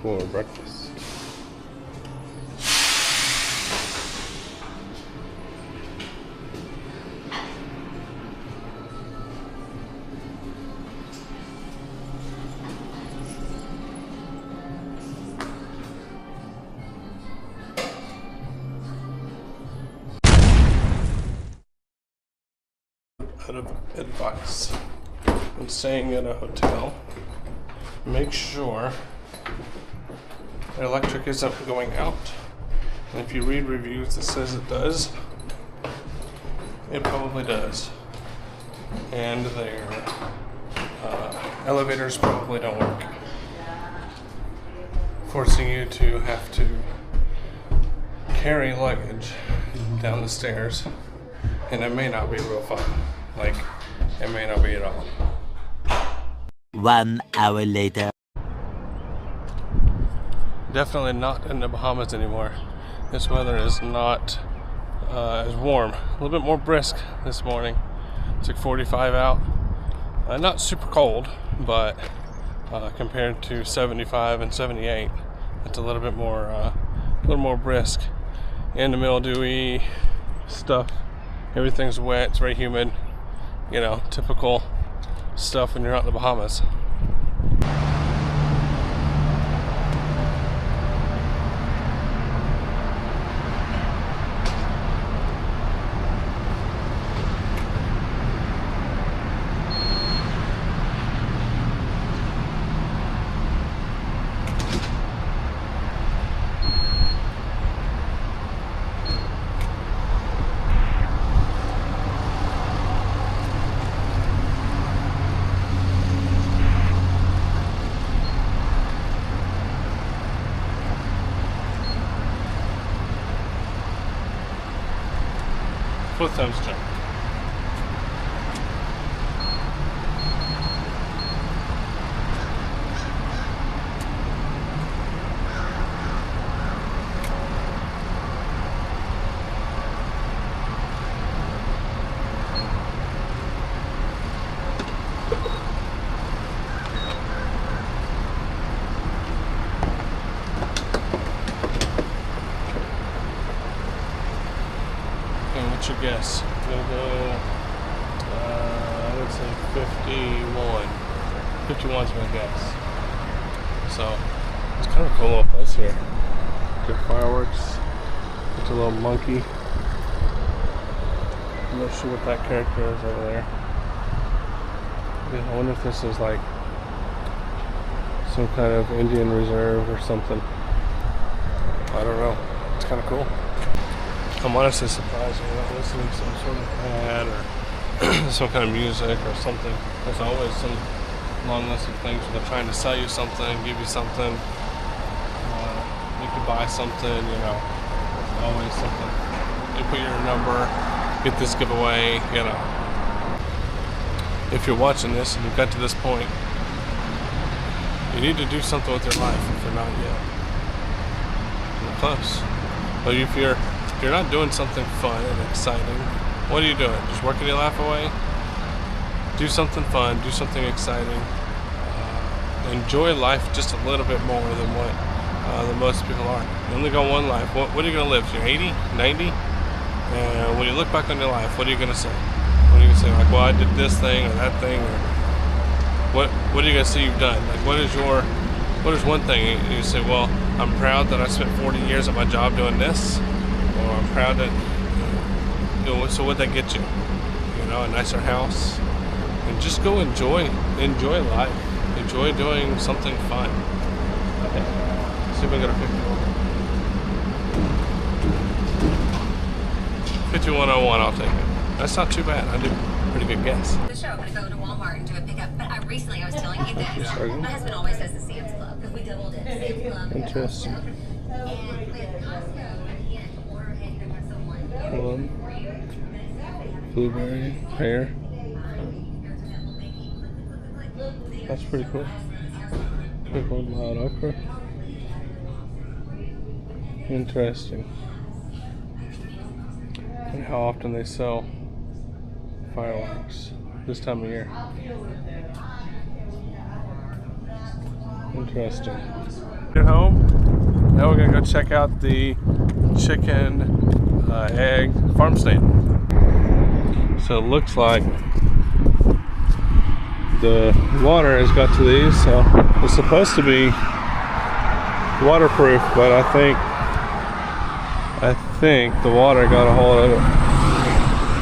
for breakfast. Bit of advice when staying at a hotel, make sure the electric isn't going out, and if you read reviews that says it does, it probably does, and their elevators probably don't work, forcing you to have to carry luggage down the stairs, and it may not be real fun. Like, it may not be at all. 1 hour later. Definitely not in the Bahamas anymore. This weather is not as warm. A little bit more brisk this morning. It's like 45 out. Not super cold, but compared to 75 and 78, it's a little bit more brisk. In the mildewy stuff. Everything's wet. It's very humid. You know, typical stuff when you're out in the Bahamas. Full thumbs jump. What's your guess? I'm gonna go, I would say 51. 51's my guess. So, it's kind of a cool little place here. Good fireworks. It's a little monkey. I'm not sure what that character is over there. I wonder if this is like some kind of Indian reserve or something. I don't know. It's kind of cool. I'm honestly surprised we're not listening to some sort of ad or some kind of music or something. There's always some long list of things where they're trying to sell you something, give you something, you can buy something, you know. There's always something. You put your number, get this giveaway, you know. If you're watching this and you've got to this point, you need to do something with your life if you're not yet. You're close. But if you're not doing something fun and exciting, what are you doing? Just working your life away? Do something fun, do something exciting. Enjoy life just a little bit more than what the most people are. You only got one life. What are you going to live? You're 80, 90? And when you look back on your life, what are you going to say? What are you going to say? Like, well, I did this thing or that thing. Or what are you going to say you've done? Like, what is one thing? You say, well, I'm proud that I spent 40 years at my job doing this. Or I'm proud that, you know, so what'd that get you? You know, a nicer house. And just go enjoy life. Enjoy doing something fun. Okay. See if I got a 5101, I'll take it. That's not too bad. I did a pretty good guess. The show, I'm going to go to Walmart and do a pickup. But I was telling you this. My husband always does the Sam's Club because we doubled it. Sam's Club. Interesting. And with Costco, he had to order ahead and have someone. Hold on. Blueberry, pear. That's pretty cool. Pickled wild okra. Interesting. And how often they sell fireworks this time of year. Interesting. At home. Now we're gonna go check out the chicken egg farm stand. So it looks like the water has got to these, so it's supposed to be waterproof, but I think the water got a hold of it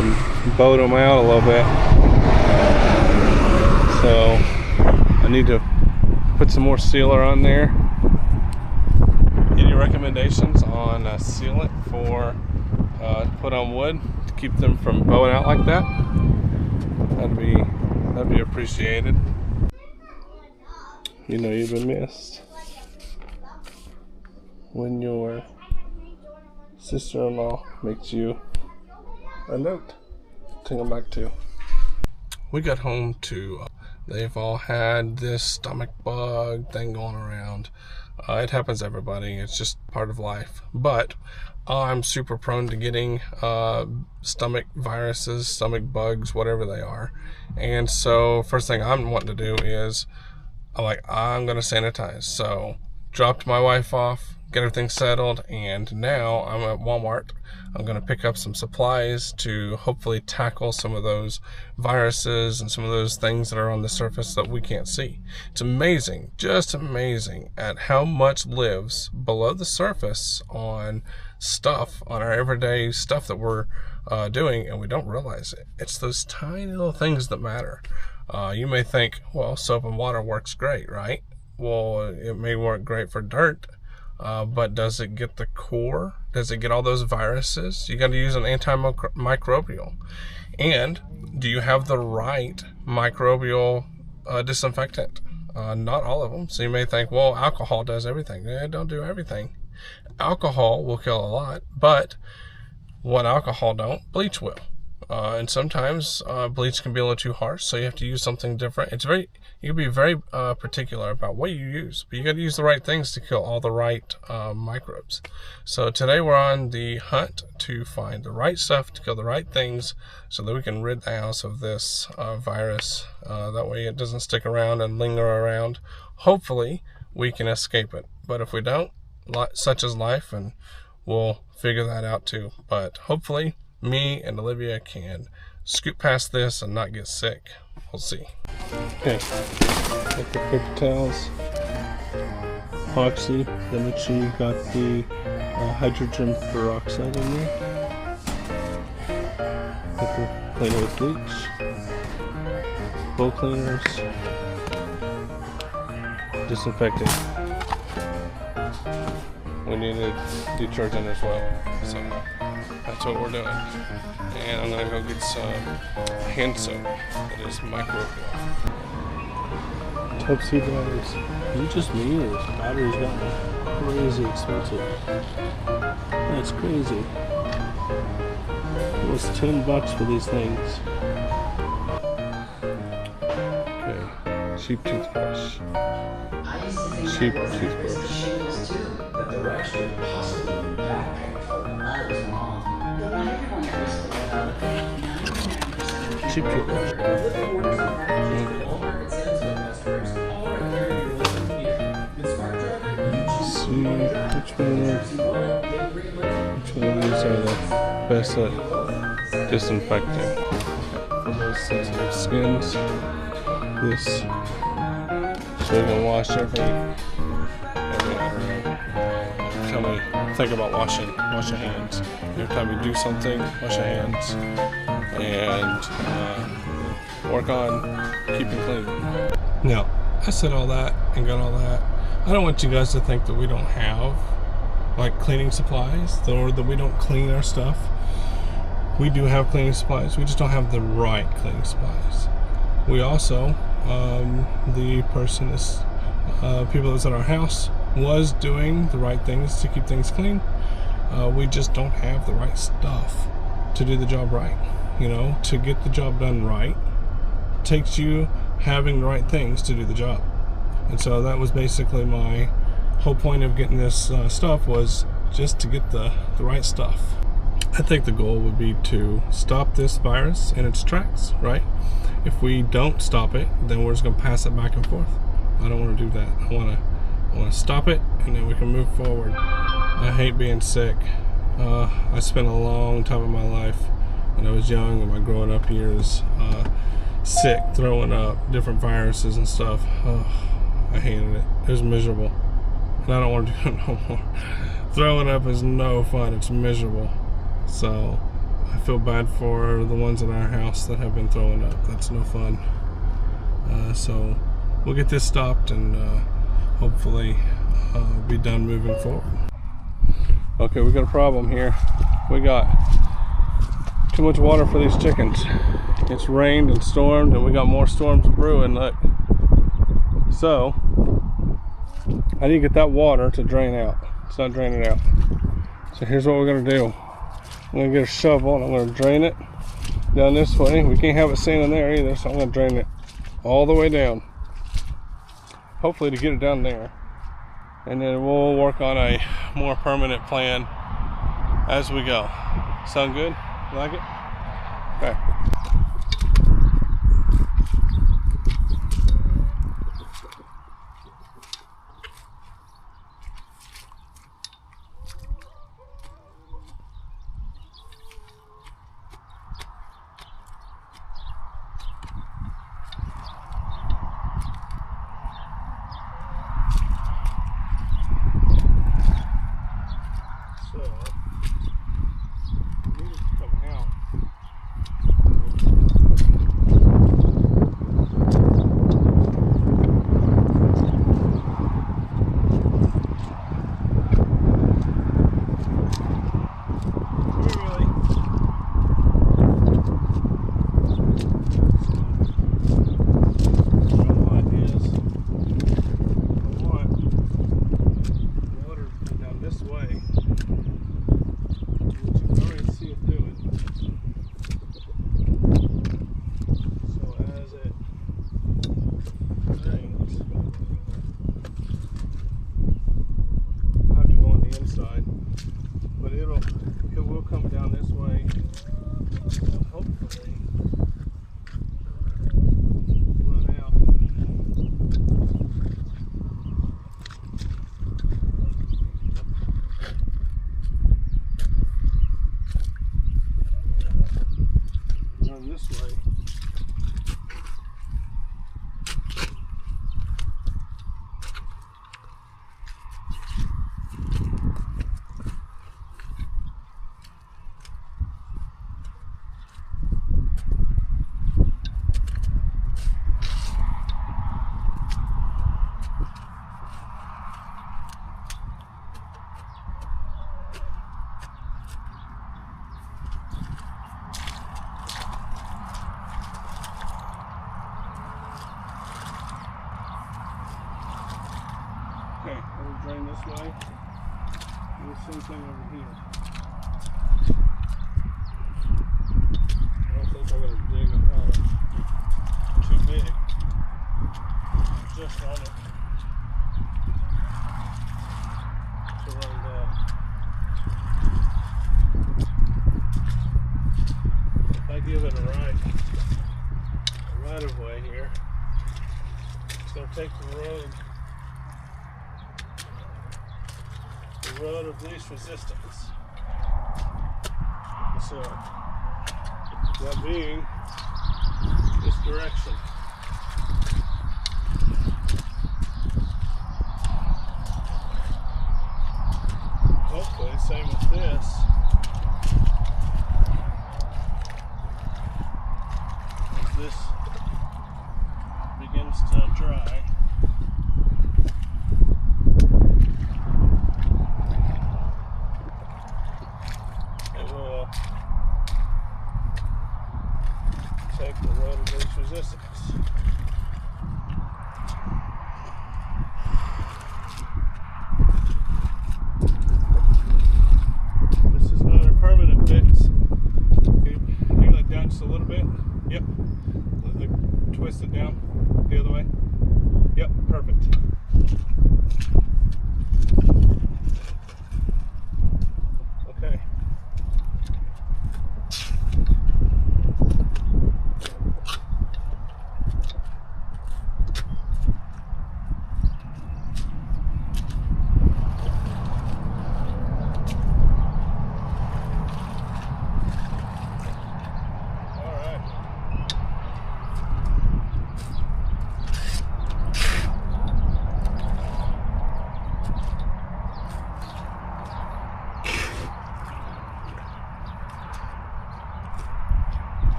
and bowed them out a little bit. So I need to put some more sealer on there. Any recommendations on sealant for put on wood to keep them from bowing out like that? That'd be appreciated. You know you've been missed when your sister-in-law makes you a note to come back to. We got home to, they've all had this stomach bug thing going around. It happens to everybody, it's just part of life. But I'm super prone to getting stomach viruses, stomach bugs, whatever they are. And so first thing I'm wanting to do is I'm gonna sanitize. So dropped my wife off, get everything settled, and now I'm at Walmart. I'm gonna pick up some supplies to hopefully tackle some of those viruses and some of those things that are on the surface that we can't see. It's amazing, just amazing at how much lives below the surface on stuff, on our everyday stuff that we're doing, and we don't realize it. It's those tiny little things that matter. You may think, well, soap and water works great, right? Well, it may work great for dirt, but does it get the core? Does it get all those viruses? You got to use an antimicrobial. And do you have the right microbial disinfectant? Not all of them. So you may think, well, alcohol does everything. Yeah, it don't do everything. Alcohol will kill a lot, but what alcohol don't, bleach will. And sometimes bleach can be a little too harsh, so you have to use something different. You can be very particular about what you use, but you got to use the right things to kill all the right microbes. So today we're on the hunt to find the right stuff to kill the right things, so that we can rid the house of this virus. That way it doesn't stick around and linger around. Hopefully we can escape it, but if we don't, such is life, and we'll figure that out too. But hopefully me and Olivia can scoot past this and not get sick. We'll see. Okay, got the paper towels, epoxy, then make sure you got the hydrogen peroxide in there. Got the cleaner with bleach, bowl cleaners, disinfectant. We needed detergent as well, so that's what we're doing. And I'm gonna go get some hand soap that is microbial. Type-C batteries. Is it just me, or batteries got crazy expensive? That's crazy. It was $10 for these things. Okay, cheap toothbrush. Cheap toothbrush. Cheap toothbrush. See which one of these are the best at disinfecting. For those sensitive skins, this, so you can wash every tell me, think about wash your hands. Every time you do something, wash your hands, and work on keeping clean. Now, I said all that and got all that. I don't want you guys to think that we don't have like cleaning supplies, or that we don't clean our stuff. We do have cleaning supplies, we just don't have the right cleaning supplies. We also, the person is, people that's at our house was doing the right things to keep things clean. We just don't have the right stuff to do the job right. You know, to get the job done right takes you having the right things to do the job. And so that was basically my whole point of getting this stuff, was just to get the right stuff. I think the goal would be to stop this virus in its tracks, right? If we don't stop it, then we're just gonna pass it back and forth. I don't want to do that. I want to I want to stop it, and then we can move forward. I hate being sick. I spent a long time in my life when I was young, in my growing up years, sick, throwing up, different viruses and stuff. I hated it. It was miserable. And I don't want to do it no more. Throwing up is no fun. It's miserable. So I feel bad for the ones in our house that have been throwing up. That's no fun. So we'll get this stopped and hopefully be done moving forward. Okay, we got a problem here. We got too much water for these chickens. It's rained and stormed, and we got more storms brewing. Look. So I need to get that water to drain out. It's not draining out. So here's what we're gonna do. I'm gonna get a shovel and I'm gonna drain it down this way. We can't have it sitting in there either, so I'm gonna drain it all the way down. Hopefully to get it down there. And then we'll work on a more permanent plan as we go. Sound good? You like it? Okay. Okay, we'll drain this way. And the same thing over here. I don't think I'm going to dig a hole too big. Just on it to run down. If I give it a right of way here, it's going to take the road of least resistance. So that being this direction. Hopefully, same with this. As this begins to dry. It will take the road of least resistance. This is not a permanent fix. Okay, hang that down just a little bit. Yep. Twist it down the other way. Yep, perfect. Okay.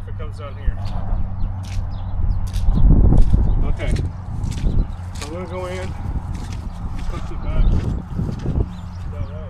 if it comes down here. Okay. So I'm gonna go in, push it back that way.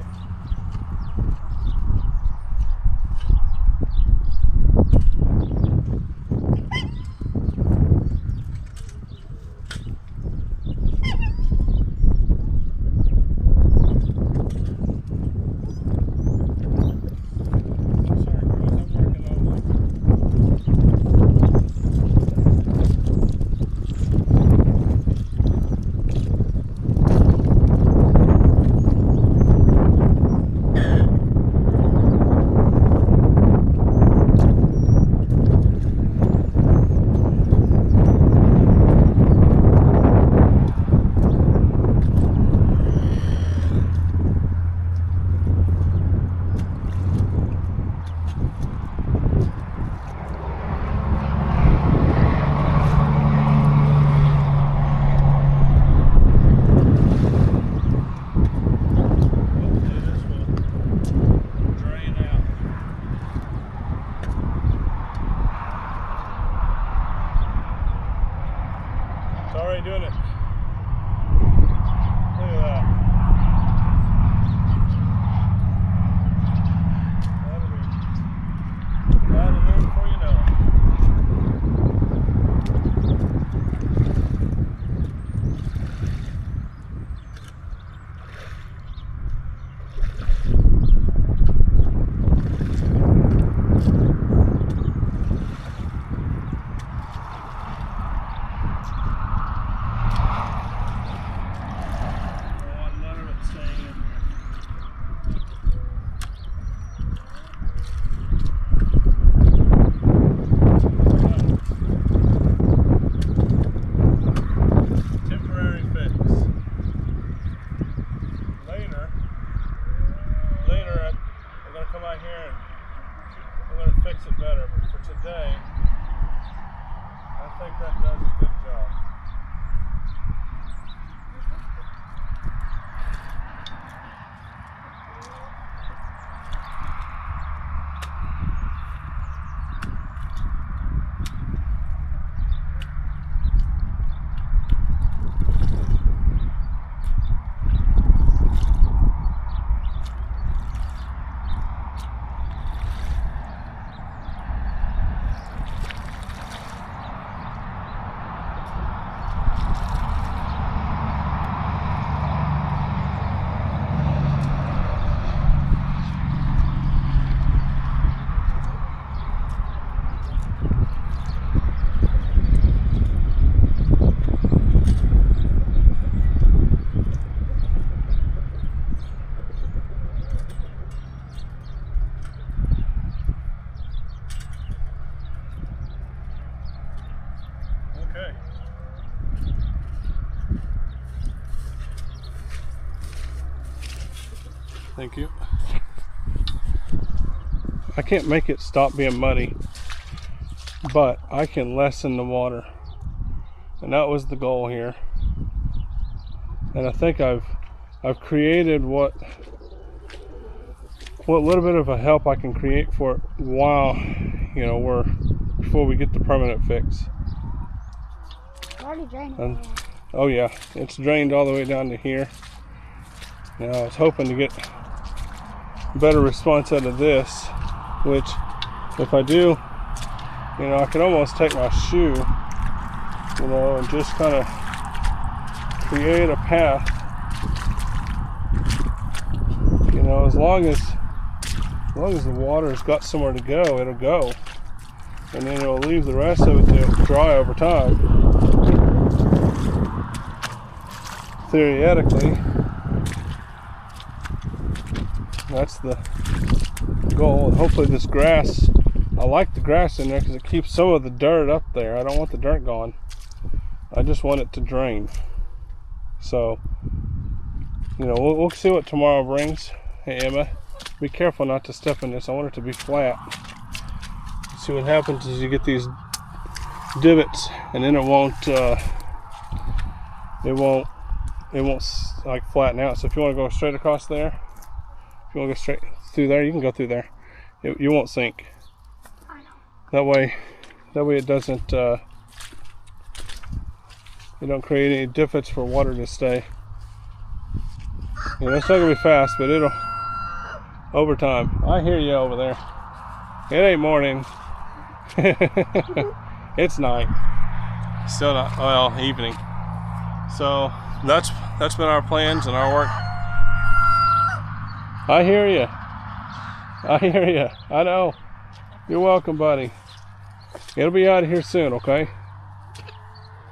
Doing it. Look at that. That'll be out of here before you know it. Fix it better, but for today, I think that does a good job. Okay. Thank you. I can't make it stop being muddy, but I can lessen the water. And that was the goal here. And I think I've created what little bit of a help I can create for it while, you know, before we get the permanent fix. Already drained it. Oh yeah, it's drained all the way down to here. Now I was hoping to get better response out of this, which if I do, you know, I could almost take my shoe, you know, and just kind of create a path, you know, as long as the water's got somewhere to go, it'll go, and then it'll leave the rest of it to dry over time. Theoretically, that's the goal. And hopefully this grass, I like the grass in there because it keeps some of the dirt up there. I don't want the dirt gone. I just want it to drain. So, you know, we'll see what tomorrow brings. Hey Emma, be careful not to step in this. I want it to be flat. See what happens is you get these divots, and then it won't like flatten out. So if you want to go straight across there, if you want to go straight through there, you can go through there. You won't sink. I know. That way it doesn't, you don't create any divots for water to stay. You know, it's not gonna be fast, but it'll, over time. I hear you over there. It ain't morning. It's night. Still not, well, evening. So that's been our plans and our work. I hear you. I hear you. I know. You're welcome, buddy. It'll be out of here soon, okay?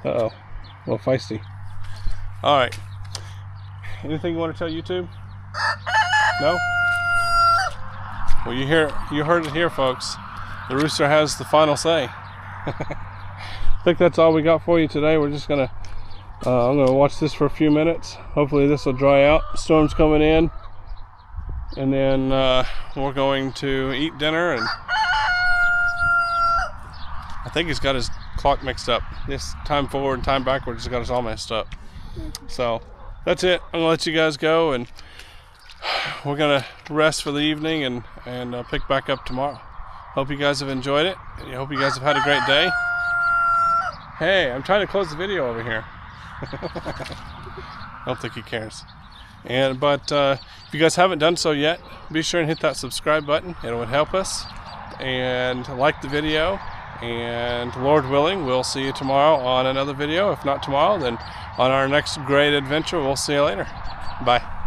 Uh-oh. Well, feisty. All right. Anything you want to tell YouTube? No? Well, you heard it here, folks. The rooster has the final say. I think that's all we got for you today. We're just gonna, I'm gonna watch this for a few minutes. Hopefully this will dry out. Storm's coming in. And then we're going to eat dinner, and I think he's got his clock mixed up. This time forward and time backward just got us all messed up. So that's it. I'm gonna let you guys go, and we're gonna rest for the evening and pick back up tomorrow. Hope you guys have enjoyed it. I hope you guys have had a great day. Hey, I'm trying to close the video over here. I don't think he cares. But if you guys haven't done so yet, be sure and hit that subscribe button. It would help us. And like the video. And Lord willing, we'll see you tomorrow on another video. If not tomorrow, then on our next great adventure. We'll see you later. Bye.